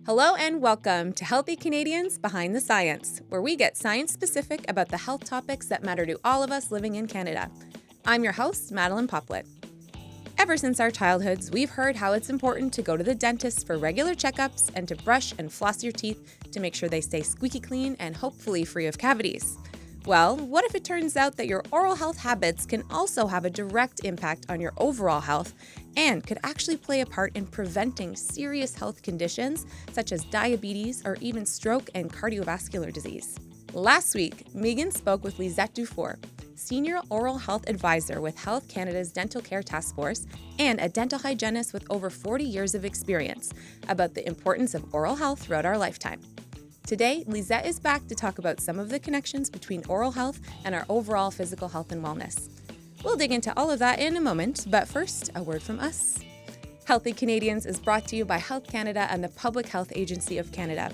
Hello and welcome to Healthy Canadians Behind the Science, where we get science-specific about the health topics that matter to all of us living in Canada. I'm your host, Madeline Poplett. Ever since our childhoods, we've heard how it's important to go to the dentist for regular checkups and to brush and floss your teeth to make sure they stay squeaky clean and hopefully free of cavities. Well, what if it turns out that your oral health habits can also have a direct impact on your overall health and could actually play a part in preventing serious health conditions such as diabetes or even stroke and cardiovascular disease? Last week, Megan spoke with Lisette Dufour, Senior Oral Health Advisor with Health Canada's Dental Care Task Force and a dental hygienist with over 40 years of experience, about the importance of oral health throughout our lifetime. Today, Lisette is back to talk about some of the connections between oral health and our overall physical health and wellness. We'll dig into all of that in a moment, but first, a word from us. Healthy Canadians is brought to you by Health Canada and the Public Health Agency of Canada.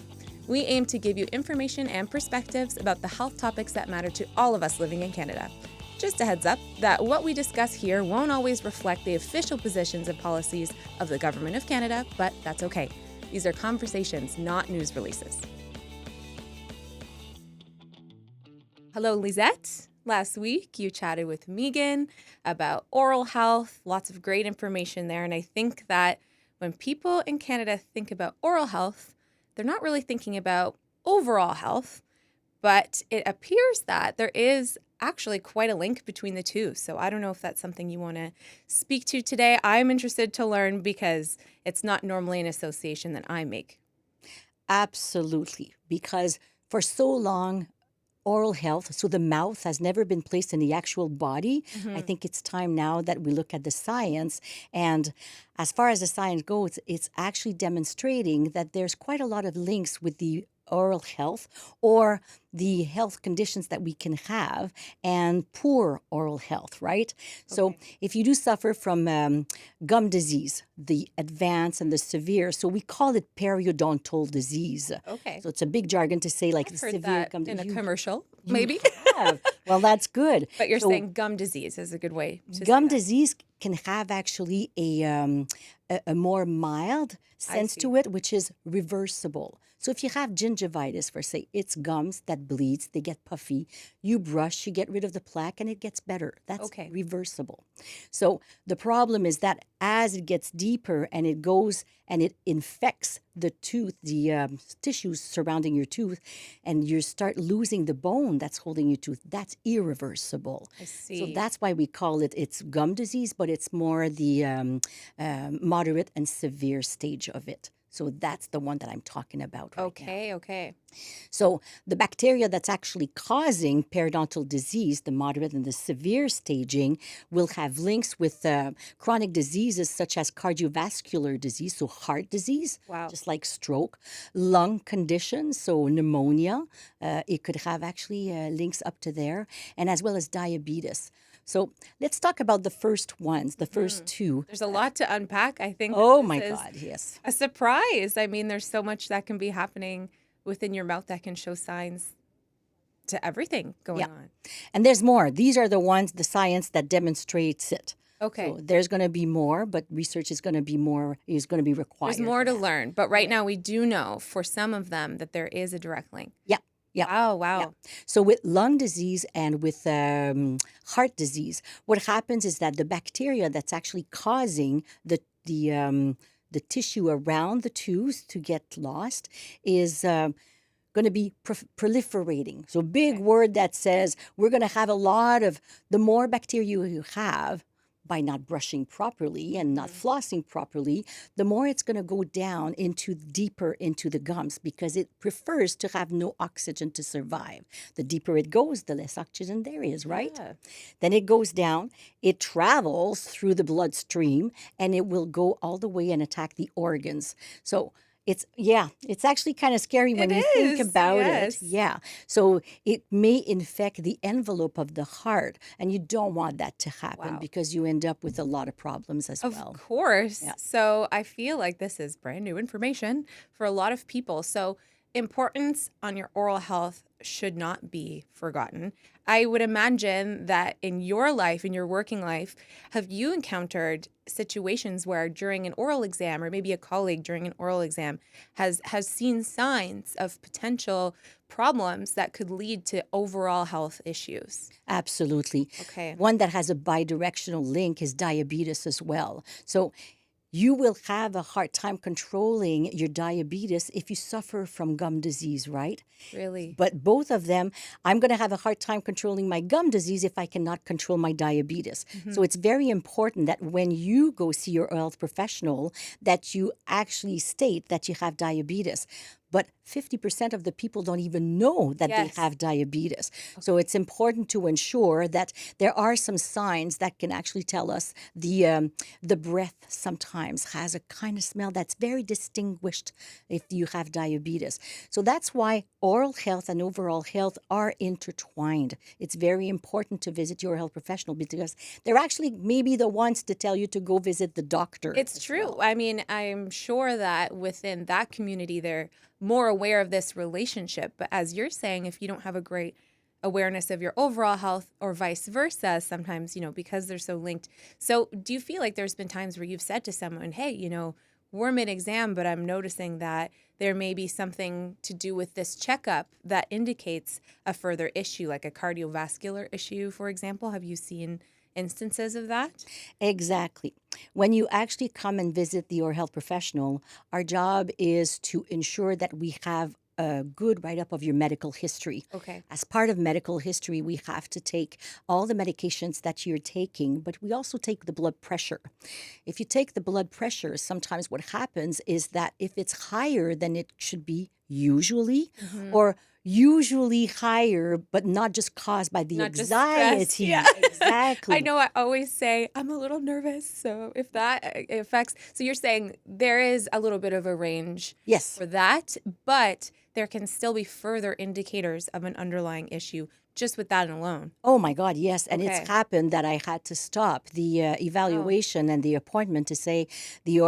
We aim to give you information and perspectives about the health topics that matter to all of us living in Canada. Just a heads up that what we discuss here won't always reflect the official positions and policies of the Government of Canada, but that's okay. These are conversations, not news releases. Hello, Lisette. Last week, you chatted with Megan about oral health, lots of great information there. And I think that when people in Canada think about oral health, they're not really thinking about overall health, but it appears that there is actually quite a link between the two. So I don't know if that's something you want to speak to today. I'm interested to learn because it's not normally an association that I make. Absolutely, because for so long, oral health, so the mouth has never been placed in the actual body. I think it's time now that we look at the science. And as far as the science goes, it's actually demonstrating that there's quite a lot of links with the oral health or the health conditions that we can have and poor oral health, right? So if you do suffer from gum disease, the advanced and the severe, so we call it periodontal disease. Okay. So it's a big jargon to say like I've the heard severe that gum in disease. a commercial, maybe. Have. Well, that's good. But you're So saying gum disease is a good way to say gum that. disease can have actually a more mild sense see. to it, which is reversible. So if you have gingivitis, for say, it's gums that bleeds, they get puffy. You brush, you get rid of the plaque, and it gets better. That's Okay. reversible. So the problem is that as it gets deeper and it goes and it infects the tooth, the tissues surrounding your tooth, and you start losing the bone that's holding your tooth, that's irreversible. I see. So that's why we call it's gum disease, but it's more the moderate and severe stage of it. So that's the one that I'm talking about right now. Okay. So the bacteria that's actually causing periodontal disease, the moderate and the severe staging, will have links with chronic diseases such as cardiovascular disease, so heart disease, Wow. just like stroke, lung conditions, so pneumonia. It could have actually links up to there, and as well as diabetes. So let's talk about the first ones, the first two. There's a lot to unpack. I think Oh this my is God, yes. a surprise. I mean, there's so much that can be happening within your mouth that can show signs to everything going on. And there's more. These are the ones, the science that demonstrates it. Okay. So there's going to be more, but research is going to be required. There's more for to that. learn. But right now we do know for some of them that there is a direct link. Yeah. Wow. Yeah. So with lung disease and with heart disease, what happens is that the bacteria that's actually causing the tissue around the tooth to get lost is going to be proliferating. So big word that says we're going to have a lot of, the more bacteria you have, by not brushing properly and not flossing properly, the more it's going to go down deeper into the gums because it prefers to have no oxygen to survive. The deeper it goes, the less oxygen there is, right? Yeah. Then it goes down, it travels through the bloodstream, and it will go all the way and attack the organs. So it's actually kind of scary when It you think is, about yes. it. Yeah. So it may infect the envelope of the heart, and you don't want that to happen Wow. because you end up with a lot of problems as Of well. course. Yeah. So I feel like this is brand new information for a lot of people. So importance on your oral health should not be forgotten. I would imagine that in your life, in your working life, have you encountered situations where during an oral exam, or maybe a colleague during an oral exam has seen signs of potential problems that could lead to overall health issues? Absolutely. Okay. One that has a bidirectional link is diabetes as well. So you will have a hard time controlling your diabetes if you suffer from gum disease, right? Really? But both of them, I'm going to have a hard time controlling my gum disease if I cannot control my diabetes. So it's very important that when you go see your health professional, that you actually state that you have diabetes. But 50% of the people don't even know that they Yes. have diabetes. So it's important to ensure that there are some signs that can actually tell us the breath sometimes has a kind of smell that's very distinguished if you have diabetes. So that's why oral health and overall health are intertwined. It's very important to visit your health professional because they're actually maybe the ones to tell you to go visit the doctor. It's as true. well. I mean, I'm sure that within that community, they're more aware of this relationship. But as you're saying, if you don't have a great awareness of your overall health or vice versa, sometimes, because they're so linked. So do you feel like there's been times where you've said to someone, hey, we're mid-exam, but I'm noticing that there may be something to do with this checkup that indicates a further issue, like a cardiovascular issue, for example? Have you seen instances of that? Exactly. When you actually come and visit the oral health professional, our job is to ensure that we have a good write-up of your medical history. Okay. As part of medical history, we have to take all the medications that you're taking, but we also take the blood pressure. If you take the blood pressure, sometimes what happens is that if it's higher than it should be usually, or usually higher, but not just caused by the Not just stress. anxiety. Yeah. Exactly. I know I always say I'm a little nervous. So if that affects, so you're saying there is a little bit of a range Yes. for that, but there can still be further indicators of an underlying issue just with that alone. Oh my God, yes. And Okay. it's happened that I had to stop the evaluation and the appointment to say the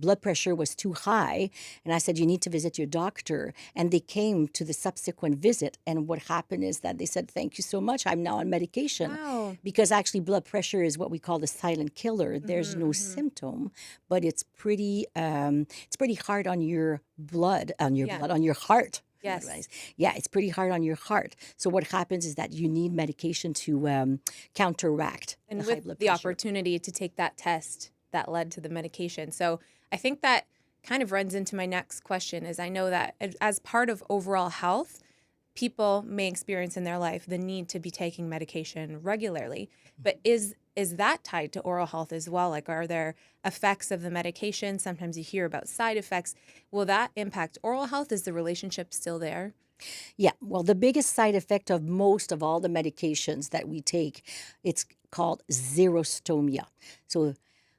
blood pressure was too high. And I said, you need to visit your doctor. And they came to the subsequent visit. And what happened is that they said, thank you so much. I'm now on medication. Wow. Because actually blood pressure is what we call the silent killer. There's no symptom, but it's pretty hard on your blood, on your Yeah. blood, on your heart. Yes. Otherwise. Yeah, it's pretty hard on your heart. So what happens is that you need medication to counteract And the high with blood the pressure. opportunity to take that test that led to the medication. So I think that kind of runs into my next question is I know that as part of overall health, people may experience in their life the need to be taking medication regularly. But is that tied to oral health as well? Like, are there effects of the medication? Sometimes you hear about side effects. Will that impact oral health? Is the relationship still there? Yeah, well, the biggest side effect of most of all the medications that we take, it's called xerostomia. So,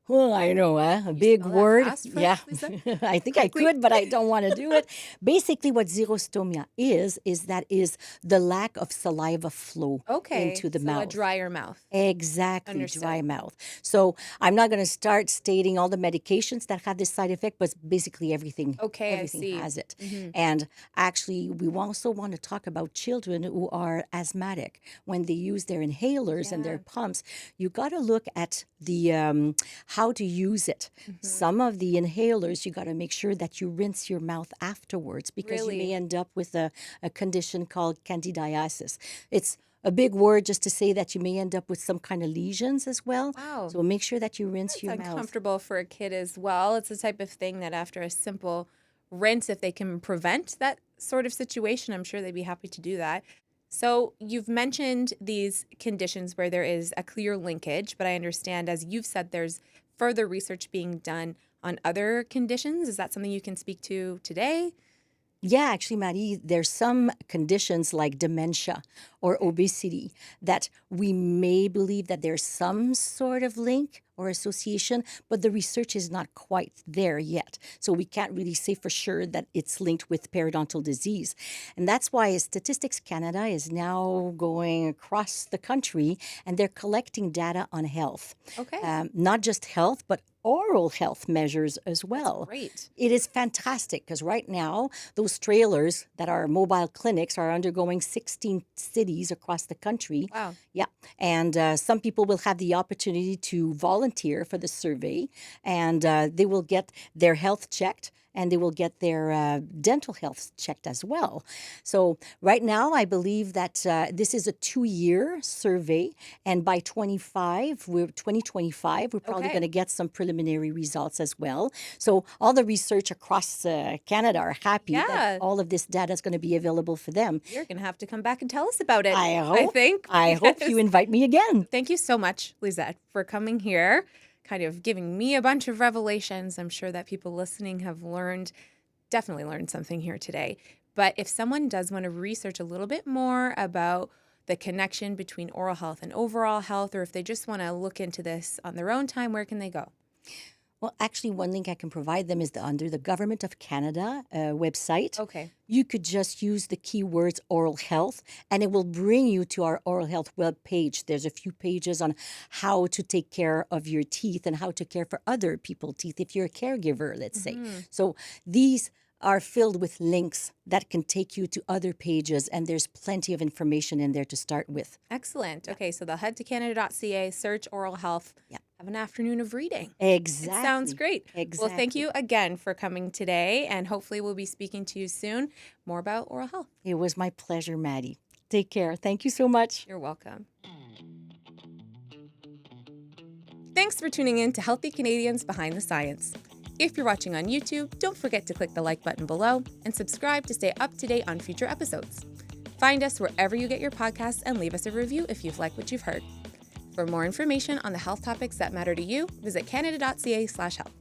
well, I know, a big spell that word. fast for us, Yeah, Lisa? I think I Quickly? could, but I don't want to do it. Basically, what xerostomia is that is the lack of saliva flow Okay. into the so mouth. a drier mouth. Exactly, Understood. dry mouth. So I'm not going to start stating all the medications that have this side effect, but basically everything, Okay, I everything see. has it. And actually, we also want to talk about children who are asthmatic. When they use their inhalers and their pumps, you got to look at the how to use it. Some of the inhalers, you got to make sure that you rinse your mouth afterwards because you may Really? end up with a condition called candidiasis. It's a big word just to say that you may end up with some kind of lesions as well. Wow. So make sure that you rinse It's your mouth. uncomfortable for a kid as well. It's the type of thing that after a simple rinse, if they can prevent that sort of situation, I'm sure they'd be happy to do that. So you've mentioned these conditions where there is a clear linkage, but I understand, as you've said, there's further research being done on other conditions. Is that something you can speak to today? Yeah, actually, Maddie, there's some conditions like dementia or obesity that we may believe that there's some sort of link or association, but the research is not quite there yet. So we can't really say for sure that it's linked with periodontal disease. And that's why Statistics Canada is now going across the country and they're collecting data on health. Okay. Not just health, but oral health measures as well. That's great. It is fantastic because right now, those trailers that are mobile clinics are undergoing 16 cities across the country. Wow. Yeah. And some people will have the opportunity to volunteer for the survey and they will get their health checked and they will get their dental health checked as well. So right now, I believe that this is a 2-year survey, and by 2025, we're probably Okay. going to get some preliminary results as well. So all the research across Canada are happy Yeah. that all of this data is going to be available for them. You're going to have to come back and tell us about it. I I hope. think. I hope Yes. you invite me again. Thank you so much, Lisette, for coming here, kind of giving me a bunch of revelations. I'm sure that people listening have definitely learned something here today. But if someone does want to research a little bit more about the connection between oral health and overall health, or if they just want to look into this on their own time, where can they go? Well, actually, one link I can provide them is under the Government of Canada website. Okay. You could just use the keywords oral health and it will bring you to our oral health web page. There's a few pages on how to take care of your teeth and how to care for other people's teeth if you're a caregiver, let's say. So these are filled with links that can take you to other pages, and there's plenty of information in there to start with. Excellent. Okay, so they'll head to canada.ca, search oral health, have an afternoon of reading. Exactly. It sounds great. Exactly. Well, thank you again for coming today, and hopefully we'll be speaking to you soon more about oral health. It was my pleasure, Maddie. Take care. Thank you so much. You're welcome. Thanks for tuning in to Healthy Canadians Behind the Science. If you're watching on YouTube, don't forget to click the like button below and subscribe to stay up to date on future episodes. Find us wherever you get your podcasts and leave us a review if you've liked what you've heard. For more information on the health topics that matter to you, visit canada.ca/health.